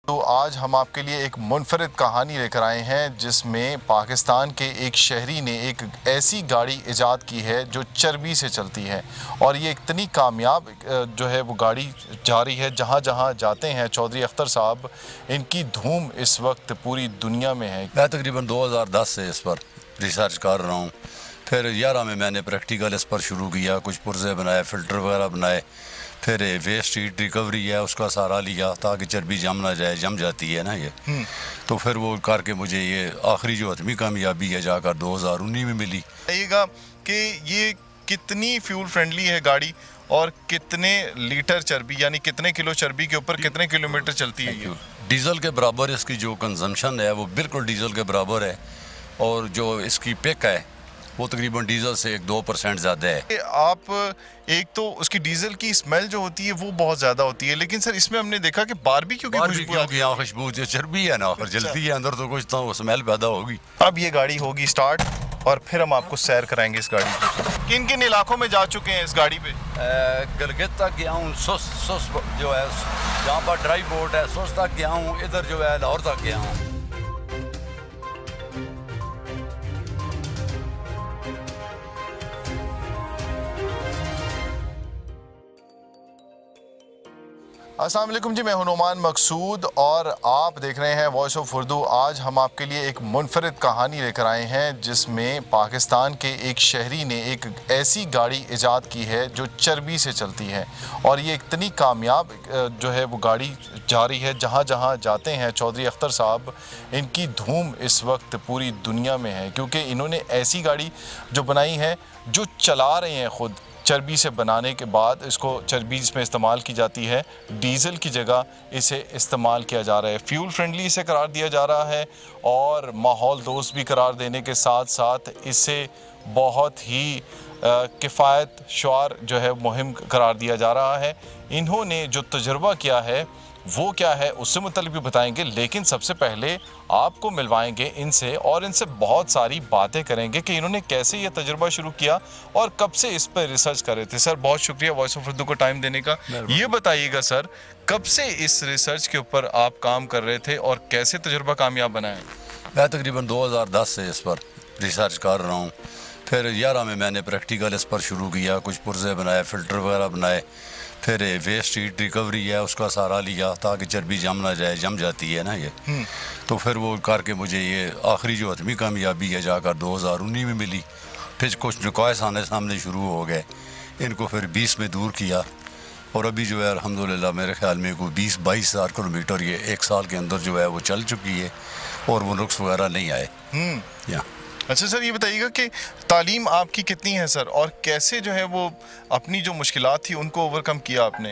तो आज हम आपके लिए एक मुनफरिद कहानी लेकर आए हैं जिसमें पाकिस्तान के एक शहरी ने एक ऐसी गाड़ी इजाद की है जो चर्बी से चलती है और ये इतनी कामयाब जो है वो गाड़ी जा रही है। जहाँ जहाँ जाते हैं चौधरी अख्तर साहब, इनकी धूम इस वक्त पूरी दुनिया में है। मैं तकरीबन 2010 से इस पर रिसर्च कर रहा हूँ। फिर 11 में मैंने प्रैक्टिकल इस पर शुरू किया, कुछ पुर्जे बनाए, फ़िल्टर वगैरह बनाए। फिर वेस्ट हीट रिकवरी है उसका सहारा लिया ताकि चर्बी जम ना जाए, जम जाती है ना ये। तो फिर वो करके मुझे ये आखिरी जो हतमी कामयाबी है जाकर 2019 में मिली। कहिएगा कि ये कितनी फ्यूल फ्रेंडली है गाड़ी और कितने लीटर चर्बी यानी कितने किलो चर्बी के ऊपर कितने किलोमीटर चलती है ये? डीजल के बराबर इसकी जो कंजम्पशन है वो बिल्कुल डीजल के बराबर है और जो इसकी पिक है वो तकरीबन डीजल से 1-2% ज़्यादा है। आप एक तो उसकी डीजल की स्मेल जो होती है वो बहुत ज़्यादा होती है, लेकिन सर इसमें हमने देखा कि बारबेक्यू की खुशबू जो चर्बी है ना और जलती है अंदर तो कुछ तो स्मेल पैदा होगी। अब ये गाड़ी होगी स्टार्ट और फिर हम आपको सैर कराएंगे इस गाड़ी की। किन किन इलाकों में जा चुके हैं इस गाड़ी पे? गलगित तक गया हूँ, सुस जो है जहाँ पर ड्राई बोट है, सुस तक गया हूँ, इधर जो है लाहौर तक गया हूँ। अस्सलाम वालेकुम जी, मैं हूं नुमान मकसूद और आप देख रहे हैं वॉइस ऑफ उर्दू। आज हम आपके लिए एक मुनफरिद कहानी लेकर आए हैं जिसमें पाकिस्तान के एक शहरी ने एक ऐसी गाड़ी इजाद की है जो चर्बी से चलती है और ये इतनी कामयाब जो है वो गाड़ी जा रही है। जहाँ जहाँ जाते हैं चौधरी अख्तर साहब, इनकी धूम इस वक्त पूरी दुनिया में है क्योंकि इन्होंने ऐसी गाड़ी जो बनाई है जो चला रहे हैं ख़ुद। चर्बी से बनाने के बाद इसको चर्बी इसमें इस्तेमाल की जाती है, डीज़ल की जगह इसे इस्तेमाल किया जा रहा है। फ्यूल फ्रेंडली इसे करार दिया जा रहा है और माहौल दोस्त भी करार देने के साथ साथ इसे बहुत ही किफ़ायत शुआर जो है मुहिम करार दिया जा रहा है। इन्होंने जो तजुर्बा किया है वो क्या है उससे मुतल्लिक़ भी बताएंगे, लेकिन सबसे पहले आपको मिलवाएंगे इनसे और इनसे बहुत सारी बातें करेंगे कि इन्होंने कैसे ये तजुर्बा शुरू किया और कब से इस पर रिसर्च कर रहे थे। सर बहुत शुक्रिया वॉइस ऑफ उर्दू को टाइम देने का। ये बताइएगा सर, कब से इस रिसर्च के ऊपर आप काम कर रहे थे और कैसे तजुर्बा कामयाब बनाया? मैं तकरीबन 2010 से इस पर रिसर्च कर रहा हूँ। फिर 11 में मैंने प्रैक्टिकल इस पर शुरू किया, कुछ पुर्जे बनाए, फ़िल्टर वगैरह बनाए। फिर वेस्ट हीट रिकवरी है उसका सहारा लिया ताकि चर्बी जम ना जाए, जम जाती है ना ये। तो फिर वो करके मुझे ये आखिरी जो हतमी कामयाबी है जाकर 2019 में मिली। फिर कुछ नुकाइस आने सामने शुरू हो गए, इनको फिर 20 में दूर किया और अभी जो है अल्हम्दुलिल्लाह मेरे ख्याल में कोई 20-22 हज़ार किलोमीटर ये एक साल के अंदर जो है वो चल चुकी है और वो नुक्स वगैरह नहीं आए। या अच्छा सर, ये बताइएगा कि तालीम आपकी कितनी है सर और कैसे जो है वो अपनी जो मुश्किलात थी उनको ओवरकम किया आपने?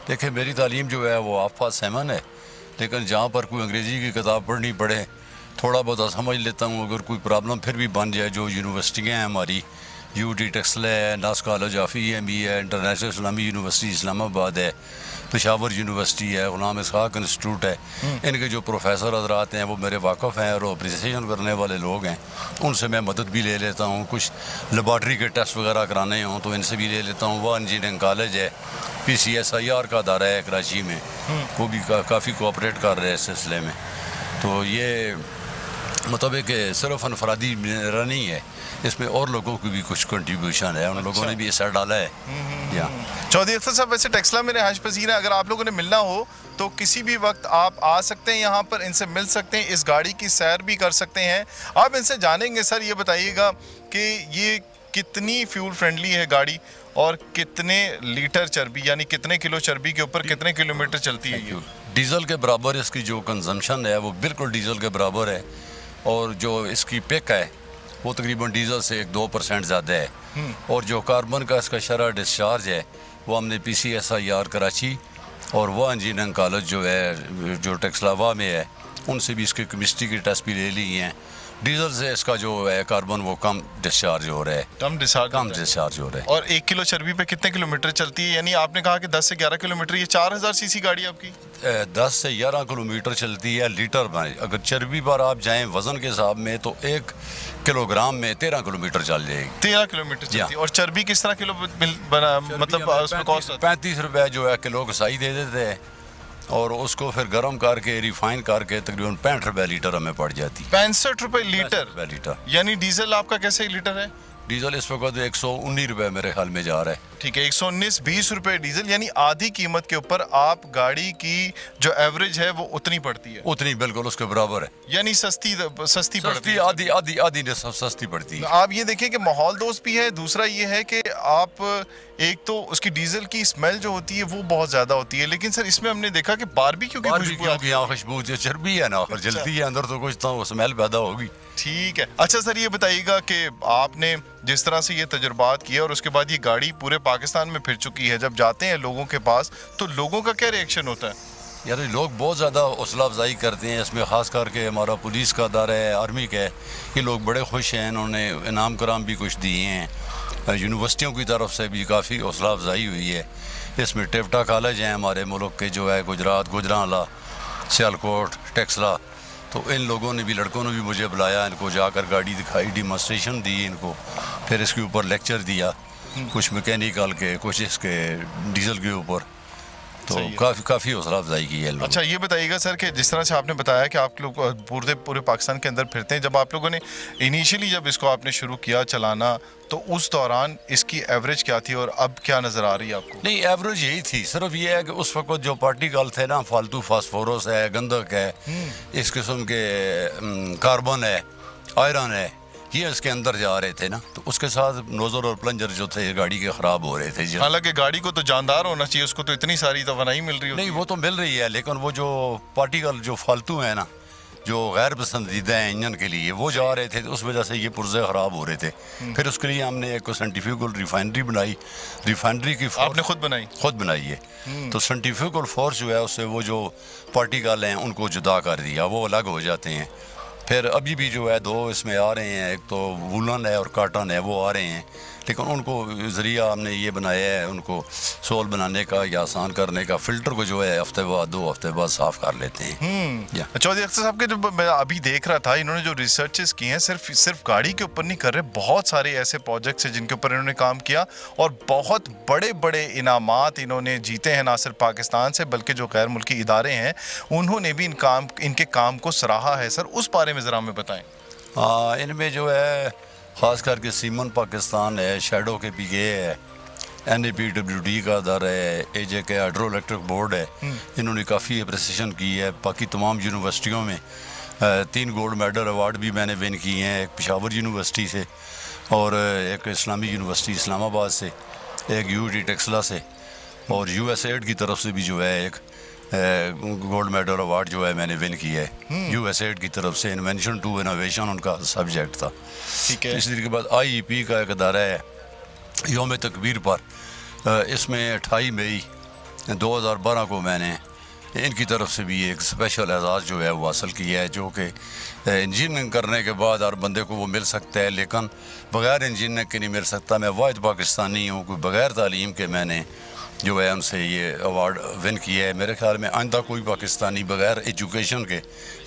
देखिए मेरी तालीम जो है वो आफा सेमन है, लेकिन जहाँ पर कोई अंग्रेज़ी की किताब पढ़नी पड़े थोड़ा बहुत समझ लेता हूँ। अगर कोई प्रॉब्लम फिर भी बन जाए, जो यूनिवर्सिटियाँ हैं हमारी, UT टेक्सला है, नास कॉलेज ऑफ EME है, इंटरनेशनल इस्लामी यूनिवर्सिटी इस्लामाबाद है, पेशावर यूनिवर्सिटी है, गुलाम इसहाक इंस्टीट्यूट है, इनके जो प्रोफेसर हजरात हैं वो मेरे वाकफ़ हैं और अप्रिसिएशन करने वाले लोग हैं, उनसे मैं मदद भी ले लेता हूँ। कुछ लेबॉर्ट्री के टेस्ट वगैरह कराने हों तो इनसे भी ले लेता हूँ। वह इंजीनियरिंग कॉलेज है, PCSIR का अदारा है कराची में, वो भी काफ़ी कोऑपरेट कर रहे हैं इस सिलसिले में। तो ये मतलब कि सिर्फ अनफरादी मेरा नहीं है, इसमें और लोगों की भी कुछ कंट्रीब्यूशन है, उन लोगों ने भी असर डाला है। या चौधरी अख्तर साहब, वैसे टेक्सला में रिहाइश पसीर है, अगर आप लोगों ने मिलना हो तो किसी भी वक्त आप आ सकते हैं यहाँ पर, इनसे मिल सकते हैं, इस गाड़ी की सैर भी कर सकते हैं। आप इनसे जानेंगे। सर ये बताइएगा कि ये कितनी फ्यूल फ्रेंडली है गाड़ी और कितने लीटर चर्बी यानी कितने किलो चर्बी के ऊपर कितने किलोमीटर चलती है ये? डीजल के बराबर इसकी जो कंजम्पशन है वो बिल्कुल डीजल के बराबर है और जो इसकी पिक है वो तकरीबन डीजल से 1-2% ज़्यादा है और जो कार्बन का इसका शरह डिस्चार्ज है वो हमने PCSIR कराची और वह इंजीनियरिंग कॉलेज जो है जो टेक्सलावा में है उनसे भी इसके केमिस्ट्री के टेस्ट भी ले ली हैं। डीजल से इसका जो है कार्बन वो कम डिस्चार्ज हो रहा है, कम डिस्चार्ज हो रहा है। और 1 किलो चर्बी पे कितने किलोमीटर चलती है? यानी आपने कहा कि 10 से 11 किलोमीटर। ये 4000 सीसी गाड़ी आपकी 10 से 11 किलोमीटर चलती है लीटर में। अगर चर्बी पर आप जाएं वजन के हिसाब में तो 1 किलोग्राम में 13 किलोमीटर चल जाएगी। 13 किलोमीटर चलती है। और चर्बी किस तरह किलो बना, मतलब उसमें कॉस्ट 35 रुपये जो है किलो का सही दे देते हैं और उसको फिर गर्म करके रिफाइन करके तकरीबन 65 रुपये लीटर हमें पड़ जाती है। 65 रुपए लीटर? लीटर। यानी डीजल आपका कैसे लीटर है? डीजल इस वक्त 119 रुपये मेरे ख्याल में जा रहा है। ठीक है, 119, 20 रुपए डीजल, यानी आधी कीमत के ऊपर आप गाड़ी की जो एवरेज है वो उतनी पड़ती है। उतनी बिल्कुल उसके बराबर है, यानी सस्ती पड़ती है। आधी आधी आधी ने सब सस्ती पड़ती है। आप ये देखिए कि माहौल दोस्त भी है, दूसरा ये है कि आप एक तो उसकी डीजल की स्मेल जो होती है वो बहुत ज्यादा होती है, लेकिन सर इसमें हमने देखा कि बारबेक्यू की खुशबू जो चर्बी है ना जलती है अंदर, तो कुछ तो स्मेल पैदा होगी। ठीक है। अच्छा सर, ये बताइएगा कि आपने जिस तरह से ये तजुर्बात किया और उसके बाद ये गाड़ी पूरे पाकिस्तान में फिर चुकी है, जब जाते हैं लोगों के पास तो लोगों का क्या रिएक्शन होता है? यार लोग बहुत ज़्यादा हौसला अफजाई करते हैं इसमें, ख़ास करके हमारा पुलिस का अदारा है, आर्मी का है, ये लोग बड़े खुश हैं। इन्होंने इनाम कराम भी कुछ दिए हैं, यूनिवर्सिटियों की तरफ से भी काफ़ी हौसला अफजाई हुई है। इसमें टिफ्टा कॉलेज हैं हमारे मुल्क के, जो है गुजरात, गुजरांवाला, सियालकोट, टेक्सला, तो इन लोगों ने भी, लड़कों ने भी मुझे बुलाया, इनको जाकर गाड़ी दिखाई, डेमोंस्ट्रेशन दी इनको, फिर इसके ऊपर लेक्चर दिया, कुछ मैकेनिकल के, कुछ इसके डीजल के ऊपर, तो काफ़ी हौसला अफजाई की है। अच्छा ये बताइएगा सर कि जिस तरह से आपने बताया कि आप लोग पूरे पाकिस्तान के अंदर फिरते हैं, जब आप लोगों ने इनिशियली जब इसको आपने शुरू किया चलाना तो उस दौरान इसकी एवरेज क्या थी और अब क्या नज़र आ रही है आपको? नहीं, एवरेज यही थी, सिर्फ ये है कि उस वक्त जो पार्टिकल थे ना, फालतू फास्फोरस है, गंधक है, इस किस्म के कार्बन है, आयरन है, ये इसके अंदर जा रहे थे ना, तो उसके साथ नोजल और प्लंजर जो थे गाड़ी के ख़राब हो रहे थे। हालांकि गाड़ी को तो जानदार होना चाहिए, उसको तो इतनी सारी तवानाई मिल रही होती है। नहीं, वो तो मिल रही है, लेकिन वो जो पार्टिकल जो फालतू है ना, जो गैर पसंदीदा है इंजन के लिए, वो जा रहे थे, तो उस वजह से ये पुर्जे ख़राब हो रहे थे। फिर उसके लिए हमने एक सेंट्रीफ्यूगल रिफाइनरी बनाई। रिफाइनरी की आपने खुद बनाई है। तो सेंट्रीफ्यूगल फोर्स जो है उससे वो जो पार्टिकल हैं उनको जुदा कर दिया, वो अलग हो जाते हैं। फिर अभी भी जो है दो इसमें आ रहे हैं, एक तो वूलन है और काटन है, वो आ रहे हैं, लेकिन उनको ज़रिया हमने ये बनाया है उनको सोल बनाने का या आसान करने का। फ़िल्टर को जो है हफ्ते बाद 2 हफ्ते बाद साफ़ कर लेते हैं। चौधरी अख्तर साहब के जो मैं अभी देख रहा था, इन्होंने जो रिसर्चेस किए हैं सिर्फ गाड़ी के ऊपर नहीं कर रहे, बहुत सारे ऐसे प्रोजेक्ट्स हैं जिनके ऊपर इन्होंने काम किया और बहुत बड़े बड़े इनामात इन्होंने जीते हैं, ना सिर्फ पाकिस्तान से बल्कि जो गैर मुल्की इदारे हैं उन्होंने भी इनके काम को सराहा है। सर उस बारे में ज़रा हमें बताएं। इनमें जो है ख़ास करके सीमन पाकिस्तान है, शेडो के PA है, NAPWD का अदारा है, AJ के हाइड्रो इलेक्ट्रिक बोर्ड है, इन्होंने काफ़ी अप्रिसिएशन की है। बाकी तमाम यूनिवर्सिटियों में 3 गोल्ड मेडल अवार्ड भी मैंने विन किए हैं, एक पेशावर यूनिवर्सिटी से और एक इस्लामी यूनिवर्सिटी इस्लामाबाद से, एक UT टेक्सला से और USAID की तरफ से भी जो है एक गोल्ड मेडल अवार्ड जो है मैंने विन किया है। USAID की तरफ से इन्वेंशन टू इनोवेशन उनका सब्जेक्ट था। ठीक है। इसी के बाद IEP का एक अदारा है, यौम तकबीर पर इसमें 28 मई 2012 को मैंने इनकी तरफ से भी एक स्पेशल एजाज़ जो है वो हासिल किया है, जो कि इंजीनियरिंग करने के बाद हर बंदे को वो मिल सकता है, लेकिन बग़ैर इंजीनियरिंग के नहीं मिल सकता। मैं वाहिद पाकिस्तानी हूँ कोई बग़ैर तालीम के मैंने जो है उनसे ये अवार्ड विन किया है। मेरे ख्याल में आइंदा कोई पाकिस्तानी बग़ैर एजुकेशन के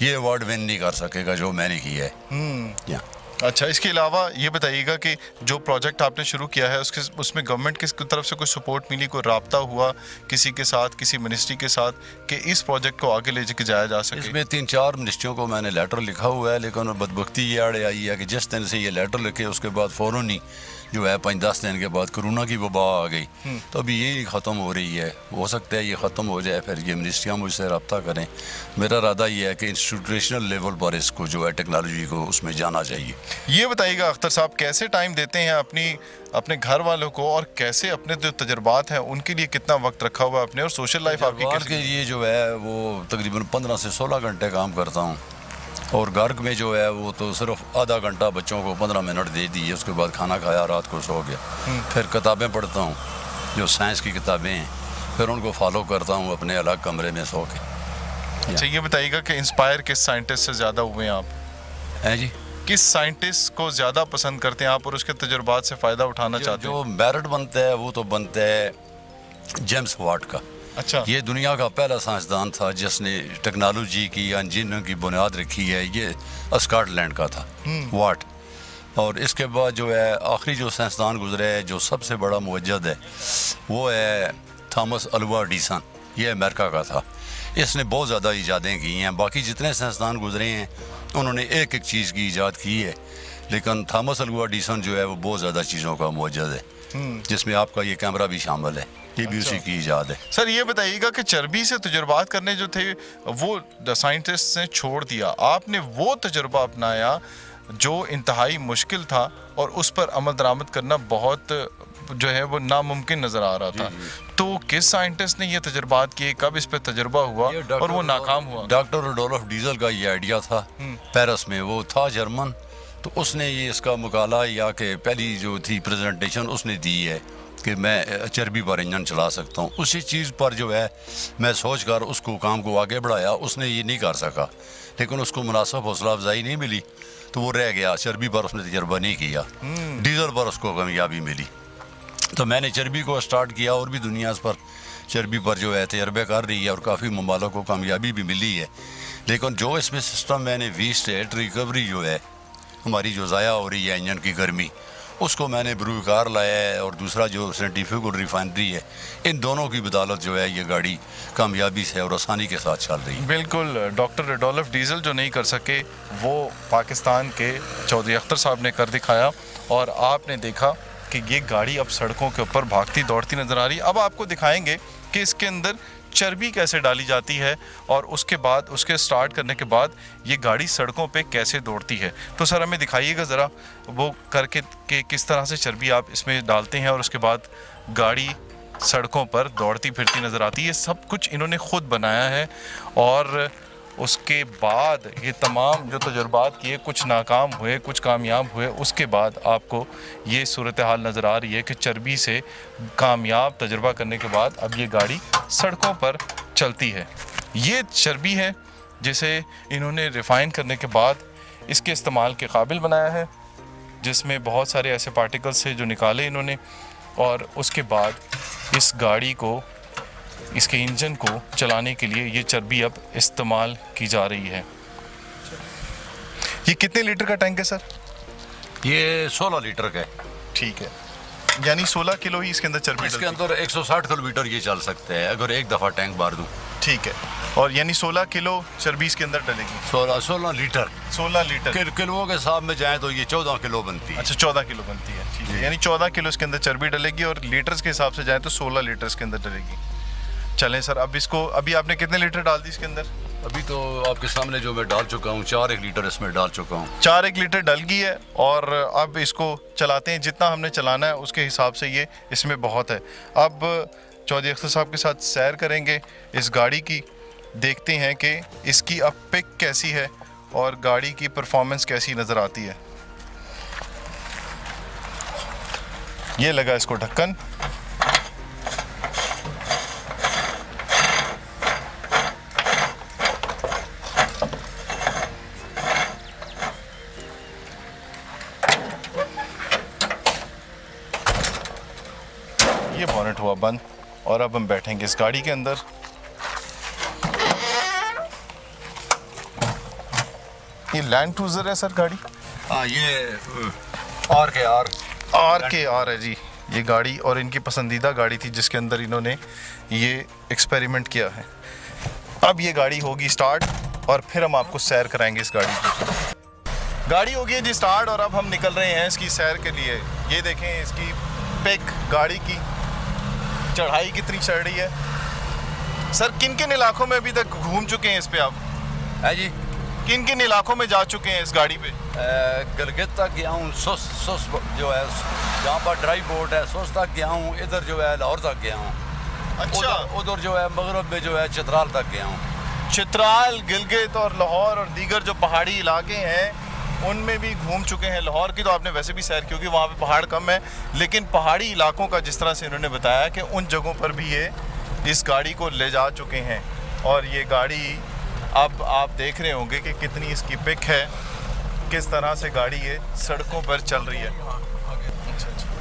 ये अवार्ड विन नहीं कर सकेगा जो मैंने किया है। अच्छा, इसके अलावा ये बताइएगा कि जो प्रोजेक्ट आपने शुरू किया है उसमें गवर्नमेंट की तरफ से कोई सपोर्ट मिली, कोई राब्ता हुआ किसी के साथ, किसी मिनिस्ट्री के साथ कि इस प्रोजेक्ट को आगे ले जाया जा सके? इसमें 3-4 मिनिस्ट्रियों को मैंने लेटर लिखा हुआ है, लेकिन बदबख्ती ये आड़े आई है कि जिस दिन से ये लेटर लिखे उसके बाद फ़ौरन ही जो है 5-10 दिन के बाद कोरोना की वबा आ गई, तो अभी यही ख़त्म हो रही है। हो सकता है ये ख़त्म हो जाए, फिर ये मिनिस्ट्रियाँ मुझसे रब्ता करें। मेरा इरादा ये है कि इंस्टीट्यूशनल लेवल पर इसको जो है टेक्नोलॉजी को उसमें जाना चाहिए। ये बताइएगा अख्तर साहब, कैसे टाइम देते हैं अपने घर वालों को और कैसे अपने जो तजुर्बात हैं उनके लिए कितना वक्त रखा हुआ है अपने, और सोशल लाइफ आपकी कैसी? के लिए जो है वो तकरीबन 15 से 16 घंटे काम करता हूँ और घर में जो है वो तो सिर्फ आधा घंटा बच्चों को 15 मिनट दे दिए, उसके बाद खाना खाया, रात को सो गया। फिर किताबें पढ़ता हूँ, जो साइंस की किताबें हैं, फिर उनको फॉलो करता हूँ अपने अलग कमरे में सो के। अच्छा ये बताइएगा कि इंस्पायर किस साइंटिस्ट से ज़्यादा हुए हैं आप? हैं जी, किस साइंटिस्ट को ज़्यादा पसंद करते हैं आप और उसके तजुर्बात से फ़ायदा उठाना चाहते हैं? जो मेरिट बनता है वो तो बनता है जेम्स वाट का। अच्छा, ये दुनिया का पहला साइंसदान था जिसने टेक्नोलॉजी की या इंजीनियरिंग की बुनियाद रखी है, ये स्कॉटलैंड का था वाट। और इसके बाद जो है आखिरी जो साइंसदान गुजरे है जो सबसे बड़ा मुवज्जद है वो है थॉमस अल्वा एडिसन, ये अमेरिका का था। इसने बहुत ज़्यादा ईजादें की हैं। बाकी जितने साइंसदान गुजरे हैं उन्होंने एक एक चीज़ की ईजाद की है, लेकिन थॉमस अल्वा एडिसन जो है वो बहुत ज़्यादा चीज़ों का मौजूद है, जिसमें आपका ये कैमरा भी शामिल है, ये भी उसी की ईजाद है। सर ये बताइएगा कि चर्बी से तजुर्बात करने जो थे वो साइंटिस्ट ने छोड़ दिया, आपने वो तजुर्बा अपनाया जो इंतहाई मुश्किल था और उस पर अमल दरामद करना बहुत जो है वो नामुमकिन नज़र आ रहा था। तो किस साइंटिस्ट ने ये तजुर्बात किए, कब इस पर तजुर्बा हुआ और वो नाकाम हुआ? डॉक्टर रुडोल्फ डीजल का ये आइडिया था पेरिस में, वो था जर्मन, तो उसने ये इसका मुकाला या कि पहली जो थी प्रेजेंटेशन उसने दी है कि मैं चर्बी पर इंजन चला सकता हूँ। उसी चीज़ पर जो है मैं सोच कर उसको काम को आगे बढ़ाया, उसने ये नहीं कर सका, लेकिन उसको मुनासिब हौसला अफजाई नहीं मिली तो वो रह गया, चर्बी पर उसने तजर्बा नहीं किया। डीजल पर उसको कामयाबी मिली, तो मैंने चर्बी को स्टार्ट किया और भी दुनिया इस पर चर्बी पर जो है तजर्बे कर रही है और काफ़ी ममालों को कामयाबी भी मिली है। लेकिन जो इसमें सिस्टम मैंने वी-स्टेट रिकवरी जो है हमारी जो ज़ाया हो रही है इंजन की गर्मी, उसको मैंने ब्रूकार लाया है, और दूसरा जो सेंटिफिक और रिफाइनरी है, इन दोनों की बदौलत जो है ये गाड़ी कामयाबी से और आसानी के साथ चल रही है। बिल्कुल, डॉक्टर रुडोल्फ डीजल जो नहीं कर सके वो पाकिस्तान के चौधरी अख्तर साहब ने कर दिखाया, और आपने देखा कि ये गाड़ी अब सड़कों के ऊपर भागती दौड़ती नज़र आ रही है। अब आपको दिखाएंगे कि इसके अंदर चर्बी कैसे डाली जाती है और उसके बाद उसके स्टार्ट करने के बाद ये गाड़ी सड़कों पे कैसे दौड़ती है। तो सर हमें दिखाइएगा ज़रा वो करके कि किस तरह से चर्बी आप इसमें डालते हैं और उसके बाद गाड़ी सड़कों पर दौड़ती फिरती नज़र आती है। सब कुछ इन्होंने ख़ुद बनाया है, और उसके बाद ये तमाम जो तजुर्बात किए, कुछ नाकाम हुए कुछ कामयाब हुए, उसके बाद आपको ये सूरत हाल नज़र आ रही है कि चर्बी से कामयाब तजुर्बा करने के बाद अब ये गाड़ी सड़कों पर चलती है। ये चर्बी है जिसे इन्होंने रिफ़ाइन करने के बाद इसके इस्तेमाल के काबिल बनाया है, जिसमें बहुत सारे ऐसे पार्टिकल्स से जो निकाले इन्होंने, और उसके बाद इस गाड़ी को, इसके इंजन को चलाने के लिए ये चर्बी अब इस्तेमाल की जा रही है। ये कितने लीटर का टैंक है सर? ये 16 लीटर का है। ठीक है, यानी 16 किलो ही इसके अंदर चर्बी, इसके अंदर 160 किलोमीटर ये चल सकते हैं अगर एक दफ़ा टैंक भर दूँ। ठीक है, और यानी 16 किलो चर्बी इसके अंदर डलेगी। 16 लीटर 16 लीटर किलोओं के हिसाब में जाए तो ये 14 किलो बनती है। अच्छा, 14 किलो बनती है। ठीक है, यानी 14 किलो इसके अंदर चर्बी डलेगी, और लीटर्स के हिसाब से जाए तो 16 लीटर इसके अंदर डलेगी। चलें सर, अब इसको, अभी आपने कितने लीटर डाल दी इसके अंदर? अभी तो आपके सामने जो मैं डाल चुका हूँ 4 लीटर इसमें डाल चुका हूँ। 4 लीटर डल गई है, और अब इसको चलाते हैं, जितना हमने चलाना है उसके हिसाब से ये इसमें बहुत है। अब चौधरी अख्तर साहब के साथ सैर करेंगे इस गाड़ी की, देखते हैं कि इसकी अब पिक कैसी है और गाड़ी की परफॉर्मेंस कैसी नज़र आती है। ये लगा इसको ढक्कन, ये बॉनेट हुआ बंद, और अब हम बैठेंगे इस गाड़ी के अंदर। ये लैंड क्रूजर है सर गाड़ी? हाँ, ये RKR है जी ये गाड़ी, और इनकी पसंदीदा गाड़ी थी जिसके अंदर इन्होंने ये एक्सपेरिमेंट किया है। अब ये गाड़ी होगी स्टार्ट, और फिर हम आपको सैर कराएंगे इस गाड़ी की। गाड़ी होगी है जी स्टार्ट, और अब हम निकल रहे हैं इसकी सैर के लिए। ये देखें इसकी पिक गाड़ी की, चढ़ाई कितनी चढ़ रही है। सर किन किन इलाकों में अभी तक घूम चुके हैं इस पे आप? है जी, किन किन इलाकों में जा चुके हैं इस गाड़ी पे? गलगित तक गया हूँ, सुस जो है जहाँ पर ड्राई बोट है, सुस तक गया हूँ, इधर जो है लाहौर तक गया हूँ। अच्छा, उधर जो है मगरब में जो है चित्राल तक गया हूँ। चित्राल, गिलगित और लाहौर और दीगर जो पहाड़ी इलाके हैं उनमें भी घूम चुके हैं। लाहौर की तो आपने वैसे भी सैर, क्योंकि वहाँ पे पहाड़ कम है, लेकिन पहाड़ी इलाकों का जिस तरह से इन्होंने बताया कि उन जगहों पर भी ये इस गाड़ी को ले जा चुके हैं। और ये गाड़ी अब आप देख रहे होंगे कि कितनी इसकी पिक है, किस तरह से गाड़ी ये सड़कों पर चल रही है। अच्छा अच्छा,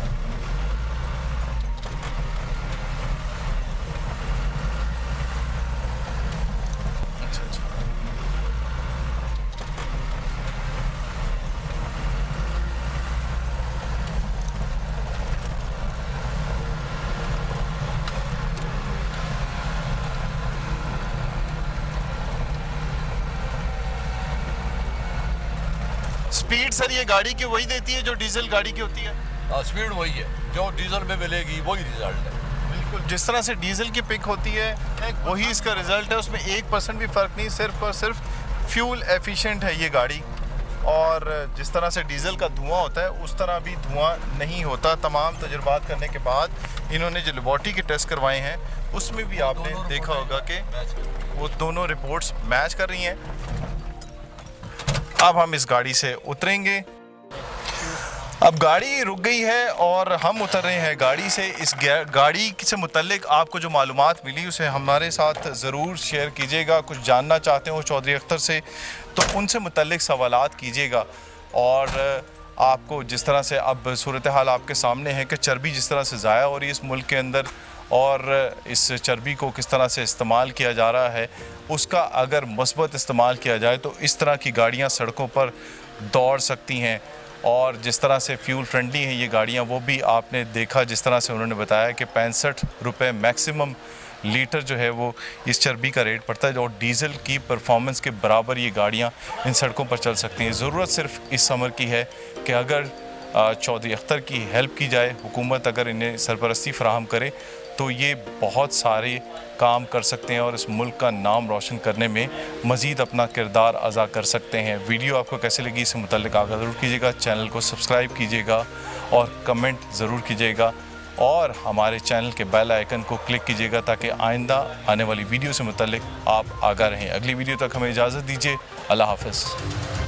स्पीड सर ये गाड़ी की वही देती है जो डीजल गाड़ी की होती है? स्पीड वही है जो डीजल में मिलेगी, वही रिजल्ट है। बिल्कुल, जिस तरह से डीजल की पिक होती है वही इसका रिजल्ट है, उसमें 1% भी फ़र्क नहीं, सिर्फ और सिर्फ फ्यूल एफिशिएंट है ये गाड़ी। और जिस तरह से डीज़ल का धुआं होता है उस तरह भी धुआं नहीं होता। तमाम तजुर्बात करने के बाद इन्होंने जो लेबॉर्ट्री के टेस्ट करवाए हैं उसमें भी आपने देखा होगा कि वो दोनों रिपोर्ट्स मैच कर रही हैं। अब हम इस गाड़ी से उतरेंगे। अब गाड़ी रुक गई है और हम उतर रहे हैं गाड़ी से। इस गाड़ी से मुतल्लिक आपको जो मालूमात मिली उसे हमारे साथ ज़रूर शेयर कीजिएगा। कुछ जानना चाहते हो चौधरी अख्तर से तो उनसे मुतल्लिक सवालात कीजिएगा। और आपको जिस तरह से अब सूरत हाल आपके सामने है कि चर्बी जिस तरह से ज़ाया हो रही है इस मुल्क के अंदर और इस चर्बी को किस तरह से इस्तेमाल किया जा रहा है, उसका अगर मुस्बत इस्तेमाल किया जाए तो इस तरह की गाड़ियाँ सड़कों पर दौड़ सकती हैं। और जिस तरह से फ्यूल फ्रेंडली हैं ये गाड़ियाँ वो भी आपने देखा, जिस तरह से उन्होंने बताया कि 65 रुपये मैक्सिमम लीटर जो है वो इस चर्बी का रेट पड़ता है और डीज़ल की परफॉर्मेंस के बराबर ये गाड़ियाँ इन सड़कों पर चल सकती हैं। ज़रूरत सिर्फ इस समर की है कि अगर चौधरी अख्तर की हेल्प की जाए, हुकूमत अगर इन्हें सरपरस्ती फराहम करे तो ये बहुत सारे काम कर सकते हैं और इस मुल्क का नाम रोशन करने में मज़ीद अपना किरदार अदा कर सकते हैं। वीडियो आपको कैसे लगी इससे मुतल्लिक आगाह ज़रूर कीजिएगा, चैनल को सब्सक्राइब कीजिएगा और कमेंट ज़रूर कीजिएगा और हमारे चैनल के बेल आइकन को क्लिक कीजिएगा ताकि आइंदा आने वाली वीडियो से मुतल्लिक आप आगाह रहें। अगली वीडियो तक हमें इजाज़त दीजिए। अल्लाह हाफ़िज़।